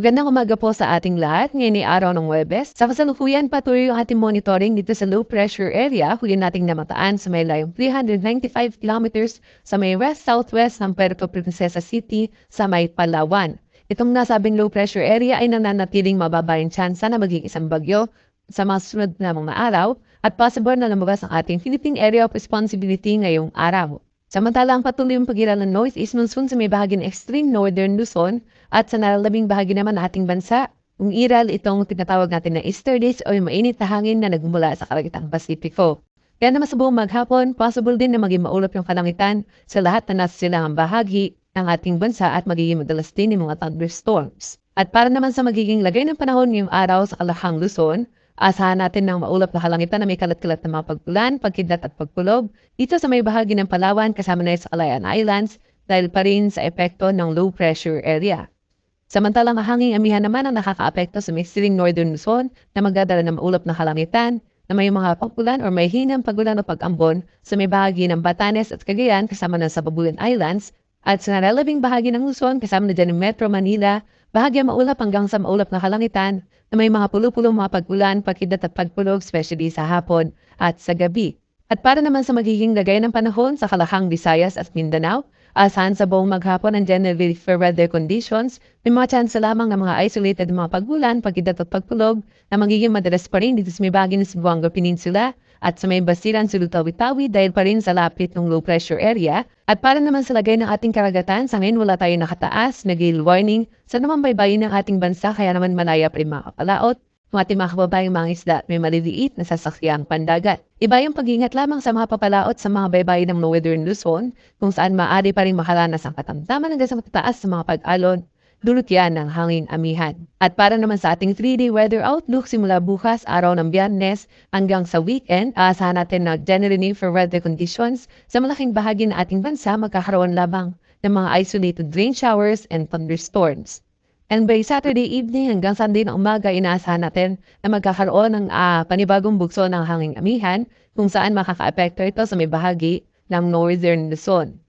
Magandang umaga po sa ating lahat. Ngayon ay araw ng Huwebes. Sa kasalukuyan, patuloy yung ating monitoring dito sa low pressure area. Huli nating namataan sa may layong 395 kilometers sa may west-southwest ng Puerto Princesa City sa may Palawan. Itong nasabing low pressure area ay nananatiling mababa yung tsansa na maging isang bagyo sa mga sunod na mga araw at possible na lumabas ang ating Philippine Area of Responsibility ngayong araw. Samantala, ang patuloy yung pag-iral ng northeast monsoon sa may bahagi ng extreme northern Luzon at sa nalalabing bahagi naman ng ating bansa. Kung iral itong tinatawag natin na easterlies o yung mainit na hangin na nagmumula sa karagitang Pasipiko. Kaya naman sa buong maghapon, possible din na maging maulap yung kalangitan sa lahat na nasa silangang bahagi ng ating bansa at magiging madalas din yung mga thunderstorms. At para naman sa magiging lagay ng panahon ngayong araw sa Kalahang Luzon, asahan natin ng maulap na kalangitan na may kalat-kalat na mga pagkulan, pagkidlat at pagkulog dito sa may bahagi ng Palawan kasama na sa Calayan Islands dahil pa rin sa epekto ng low pressure area. Samantalang hanging amihan naman ang nakakaapekto sa may siling northern Luzon na magdadala ng maulap na kalangitan na may mga pagkulan o may hinang pagulan o pag-ambon sa may bahagi ng Batanes at Cagayan kasama na sa Babuyan Islands at sa nalalabing bahagi ng Luzon kasama na dyan ng Metro Manila, bahagi maulap hanggang sa maulap na kalangitan na may mga pulo-pulong mga pag-ulan, pagkidat at pagpulog, especially sa hapon at sa gabi. At para naman sa magiging lagay ng panahon sa Kalahang Visayas at Mindanao, asahan sa buong maghapon ang generally fair weather conditions, may mga chance lamang ng mga isolated mga pag-ulan, pagkidat at pagpulog na magiging madalas pa rin dito sa may bahagi ng Zamboanga Peninsula at sa may Basilan, Sulu-Tawi-Tawi dahil pa rin sa lapit ng low pressure area. At para naman sa lagay ng ating karagatan, sa ngayon wala tayo nakataas na gale warning sa naman baybayin ng ating bansa kaya naman malaya pa rin mga kapalaot. Kung ating mga kababayang mga isda at may maliliit na sasakyang pandagat. Iba yung pag-ingat lamang sa mga papalaot sa mga baybayin ng northern Luzon kung saan maaari pa rin makaranas ang katamtaman hanggang sa matataas sa mga pag-alon. Dulot yan ng hangin amihan. At para naman sa ating 3-day weather outlook simula bukas, araw ng Biyernes hanggang sa weekend, aasahan natin na generally for weather conditions sa malaking bahagi ng ating bansa magkakaroon lamang ng mga isolated rain showers and thunderstorms. And by Saturday evening hanggang Sunday na umaga, inaasahan natin na magkakaroon ng panibagong bugso ng hanging amihan kung saan makakaapekto ito sa may bahagi ng northern Luzon.